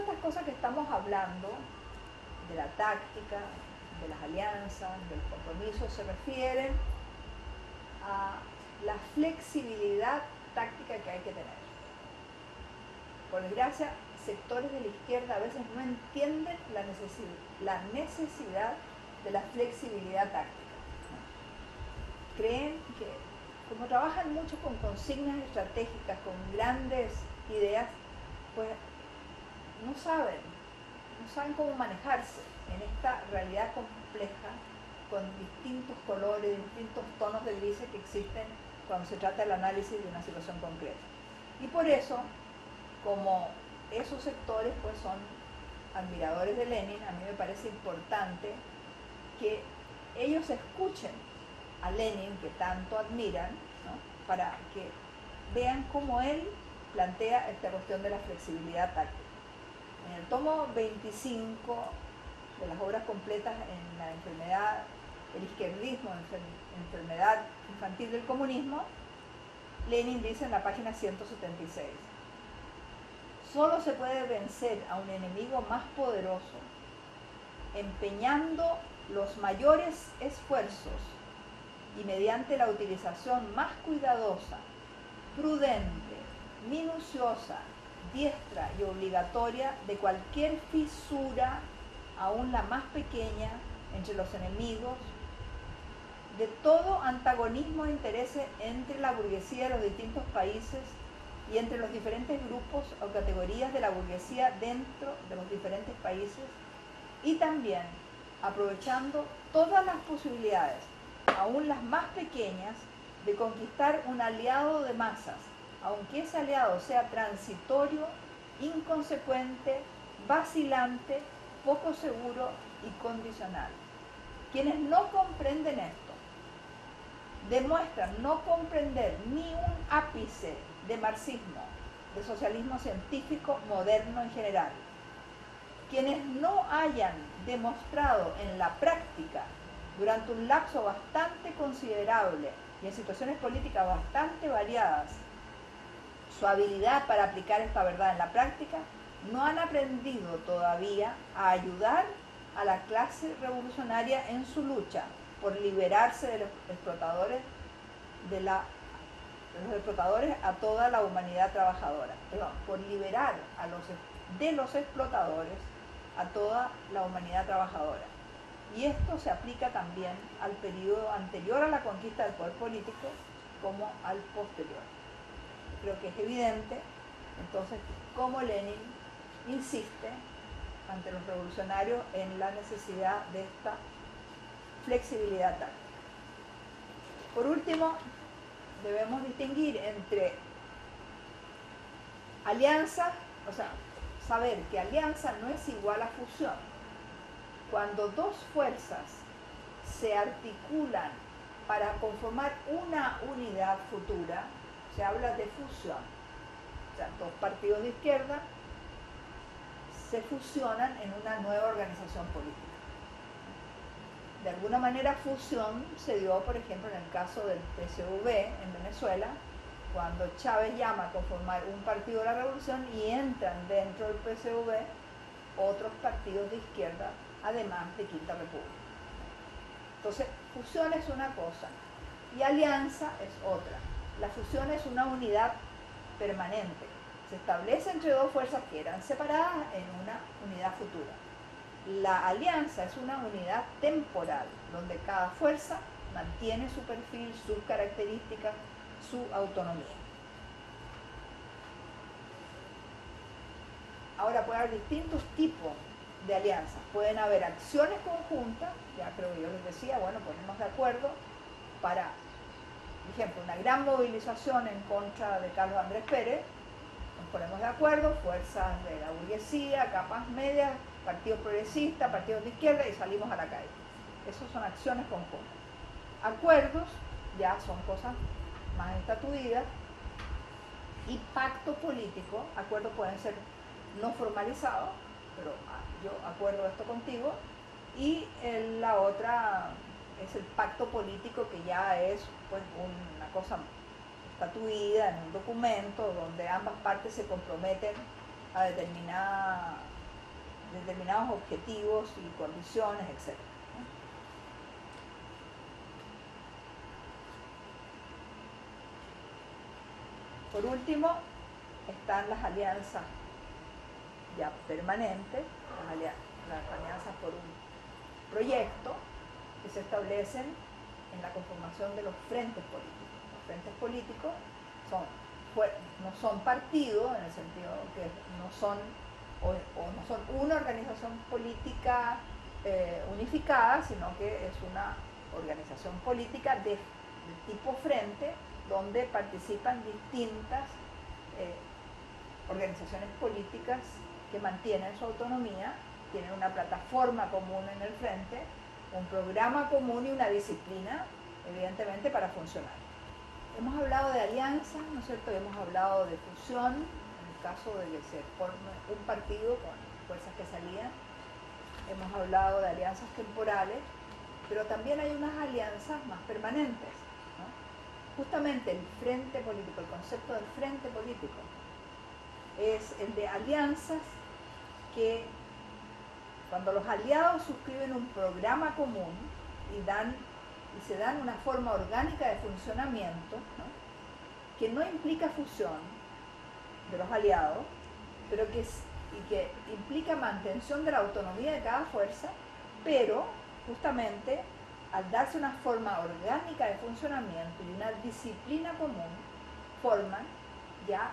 estas cosas que estamos hablando, de la táctica, de las alianzas, del compromiso, se refieren a la flexibilidad táctica que hay que tener. Por desgracia, sectores de la izquierda a veces no entienden la necesidad de la flexibilidad táctica. Creen que, como trabajan mucho con consignas estratégicas, con grandes ideas, pues no saben cómo manejarse en esta realidad compleja con distintos colores, distintos tonos de grises que existen cuando se trata del análisis de una situación concreta. Y por eso, como esos sectores pues son admiradores de Lenin, a mí me parece importante que ellos escuchen a Lenin, que tanto admiran, ¿no?, para que vean cómo él plantea esta cuestión de la flexibilidad táctica. En el tomo 25 de las obras completas en la enfermedad, el izquierdismo, enfermedad infantil del comunismo, Lenin dice en la página 176: solo se puede vencer a un enemigo más poderoso empeñando los mayores esfuerzos y mediante la utilización más cuidadosa, prudente, minuciosa, diestra y obligatoria de cualquier fisura, aún la más pequeña, entre los enemigos, de todo antagonismo de intereses entre la burguesía de los distintos países y entre los diferentes grupos o categorías de la burguesía dentro de los diferentes países, y también aprovechando todas las posibilidades, aún las más pequeñas, de conquistar un aliado de masas, aunque ese aliado sea transitorio, inconsecuente, vacilante, poco seguro y condicional. Quienes no comprenden esto demuestran no comprender ni un ápice de marxismo, de socialismo científico moderno en general. Quienes no hayan demostrado en la práctica, durante un lapso bastante considerable y en situaciones políticas bastante variadas, su habilidad para aplicar esta verdad en la práctica, no han aprendido todavía a ayudar a la clase revolucionaria en su lucha por liberarse de los explotadores, a toda la humanidad trabajadora. Por liberar de los explotadores a toda la humanidad trabajadora. Y esto se aplica también al periodo anterior a la conquista del poder político como al posterior. Creo que es evidente, entonces, cómo Lenin insiste ante los revolucionarios en la necesidad de esta flexibilidad táctica. Por último, debemos distinguir entre alianza, o sea, saber que alianza no es igual a fusión. Cuando dos fuerzas se articulan para conformar una unidad futura, se habla de fusión. O sea, dos partidos de izquierda se fusionan en una nueva organización política. De alguna manera, fusión se dio, por ejemplo, en el caso del PSUV en Venezuela, cuando Chávez llama a conformar un partido de la revolución y entran dentro del PSUV otros partidos de izquierda, además de Quinta República. Entonces, fusión es una cosa y alianza es otra. La fusión es una unidad permanente. Se establece entre dos fuerzas que eran separadas en una unidad futura. La alianza es una unidad temporal, donde cada fuerza mantiene su perfil, sus características, su autonomía. Ahora, puede haber distintos tipos de alianzas. Pueden haber acciones conjuntas, ya creo que yo les decía, bueno, ponernos de acuerdo para, por ejemplo, una gran movilización en contra de Carlos Andrés Pérez. Nos ponemos de acuerdo, fuerzas de la burguesía, capas medias, partidos progresistas, partidos de izquierda, y salimos a la calle. Esas son acciones conjuntas. Acuerdos ya son cosas más estatuidas, y pacto político, acuerdos pueden ser no formalizados, pero yo acuerdo esto contigo, y la otra es el pacto político, que ya es pues una cosa estatuida en un documento donde ambas partes se comprometen a determinada determinados objetivos y condiciones, etc. Por último, están las alianzas ya permanentes, las alianzas por un proyecto que se establecen en la conformación de los frentes políticos. Los frentes políticos no son partidos, en el sentido que no son una organización política unificada, sino que es una organización política de tipo frente, donde participan distintas organizaciones políticas que mantienen su autonomía, tienen una plataforma común en el frente, un programa común y una disciplina, evidentemente, para funcionar. Hemos hablado de alianzas, ¿no es cierto? Hemos hablado de fusión, en el caso de que se forme un partido con fuerzas que salían. Hemos hablado de alianzas temporales, pero también hay unas alianzas más permanentes, ¿no? Justamente el frente político, el concepto del frente político, es el de alianzas que, cuando los aliados suscriben un programa común y se dan una forma orgánica de funcionamiento, ¿no? Que no implica fusión de los aliados, pero que implica mantención de la autonomía de cada fuerza, pero justamente al darse una forma orgánica de funcionamiento y una disciplina común, forman ya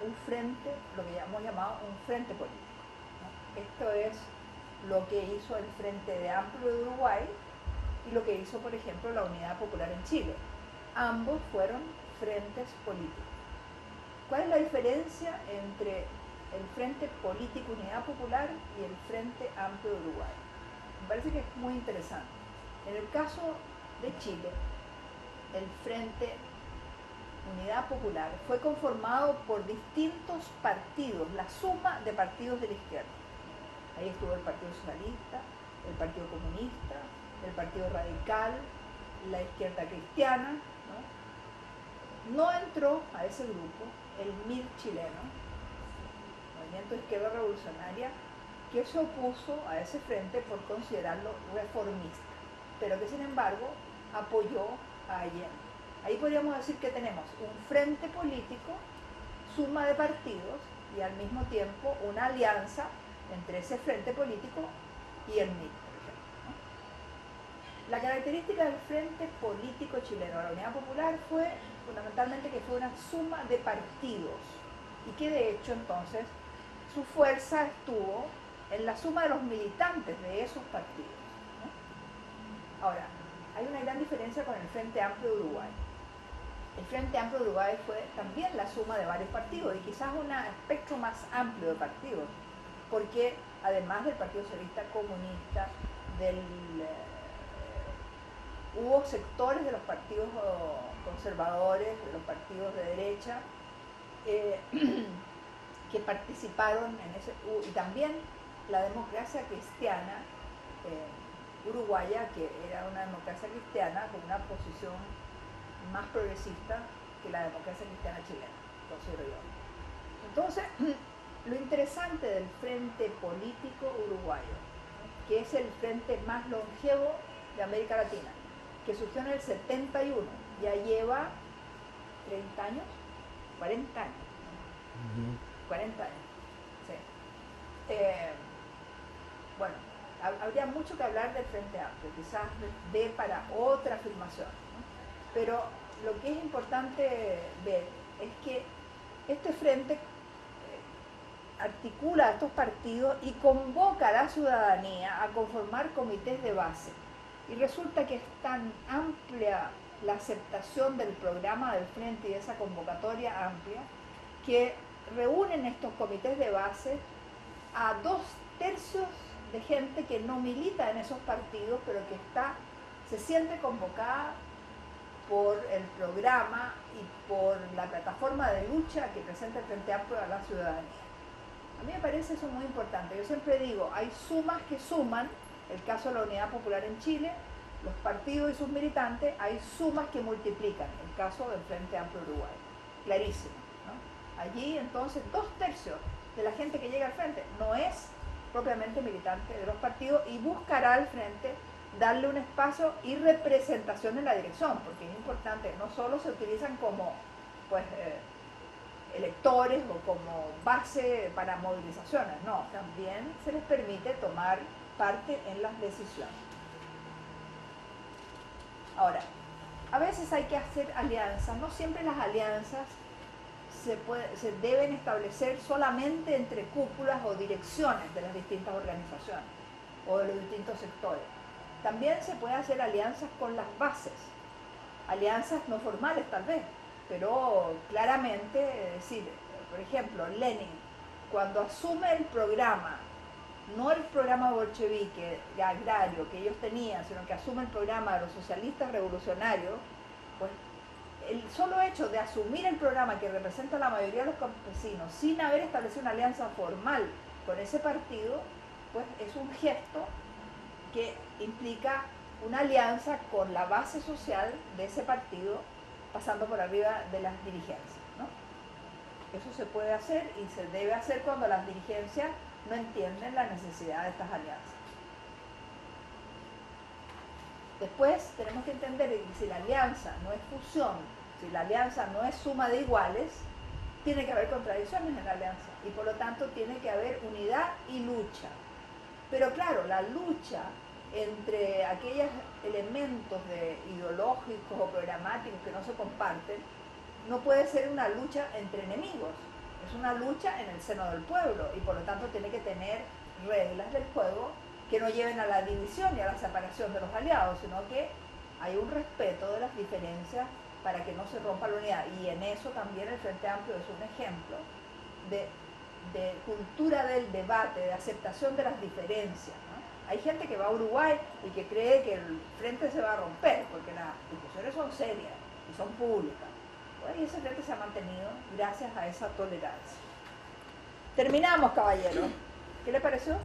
un frente, lo que hemos llamado un frente político, ¿no? Esto es lo que hizo el Frente de Amplio de Uruguay y lo que hizo, por ejemplo, la Unidad Popular en Chile. Ambos fueron frentes políticos. ¿Cuál es la diferencia entre el Frente Político Unidad Popular y el Frente Amplio de Uruguay? Me parece que es muy interesante. En el caso de Chile, el Frente Unidad Popular fue conformado por distintos partidos, la suma de partidos de la izquierda. Ahí estuvo el Partido Socialista, el Partido Comunista, el Partido Radical, la izquierda cristiana, ¿no? No entró a ese grupo el MIR chileno, Movimiento de Izquierda Revolucionaria, que se opuso a ese frente por considerarlo reformista, pero que sin embargo apoyó a Allende. Ahí podríamos decir que tenemos un frente político, suma de partidos y al mismo tiempo una alianza entre ese frente político y el MIR, por ejemplo, ¿no? La característica del frente político chileno, la Unidad Popular, fue fundamentalmente que fue una suma de partidos y que de hecho entonces su fuerza estuvo en la suma de los militantes de esos partidos, ¿no? Ahora, hay una gran diferencia con el Frente Amplio de Uruguay. El Frente Amplio de Uruguay fue también la suma de varios partidos y quizás un espectro más amplio de partidos, porque además del Partido Socialista Comunista, hubo sectores de los partidos conservadores, de los partidos de derecha, que participaron en ese, y también la democracia cristiana uruguaya, que era una democracia cristiana con una posición más progresista que la democracia cristiana chilena, considero yo. Entonces, lo interesante del Frente Político Uruguayo, que es el frente más longevo de América Latina, que surgió en el 71, ya lleva 30 años, 40 años, 40 años, sí. Bueno, habría mucho que hablar del Frente Amplio, quizás dé para otra afirmación, ¿no? Pero lo que es importante ver es que este frente articula a estos partidos y convoca a la ciudadanía a conformar comités de base. Y resulta que es tan amplia la aceptación del programa del frente y de esa convocatoria amplia, que reúnen estos comités de base a 2/3 de gente que no milita en esos partidos, pero que se siente convocada por el programa y por la plataforma de lucha que presenta el Frente Amplio a la ciudadanía. A mí me parece eso muy importante. Yo siempre digo, hay sumas que suman, el caso de la Unidad Popular en Chile, los partidos y sus militantes, hay sumas que multiplican, el caso del Frente Amplio Uruguay, clarísimo, ¿no? Allí entonces 2/3 de la gente que llega al frente no es propiamente militante de los partidos y buscará al frente darle un espacio y representación en la dirección, porque es importante, no solo se utilizan como pues, electores o como base para movilizaciones, no, también se les permite tomar parte en las decisiones. Ahora, a veces hay que hacer alianzas, no siempre las alianzas se deben establecer solamente entre cúpulas o direcciones de las distintas organizaciones o de los distintos sectores. También se puede hacer alianzas con las bases, alianzas no formales tal vez, pero claramente, es decir, por ejemplo, Lenin, cuando asume el programa, no el programa bolchevique, agrario que ellos tenían, sino que asume el programa de los socialistas revolucionarios, pues el solo hecho de asumir el programa que representa a la mayoría de los campesinos sin haber establecido una alianza formal con ese partido, pues es un gesto que implica una alianza con la base social de ese partido pasando por arriba de las dirigencias, ¿no? Eso se puede hacer y se debe hacer cuando las dirigencias no entienden la necesidad de estas alianzas. Después tenemos que entender que si la alianza no es fusión, si la alianza no es suma de iguales, tiene que haber contradicciones en la alianza y por lo tanto tiene que haber unidad y lucha. Pero claro, la lucha entre aquellos elementos ideológicos o programáticos que no se comparten no puede ser una lucha entre enemigos, es una lucha en el seno del pueblo y por lo tanto tiene que tener reglas del juego que no lleven a la división y a la separación de los aliados, sino que hay un respeto de las diferencias para que no se rompa la unidad. Y en eso también el Frente Amplio es un ejemplo de cultura del debate, de aceptación de las diferencias, ¿no? Hay gente que va a Uruguay y que cree que el frente se va a romper, porque las discusiones son serias y son públicas. Pues, y ese frente se ha mantenido gracias a esa tolerancia. Terminamos, caballero. ¿Qué le pareció?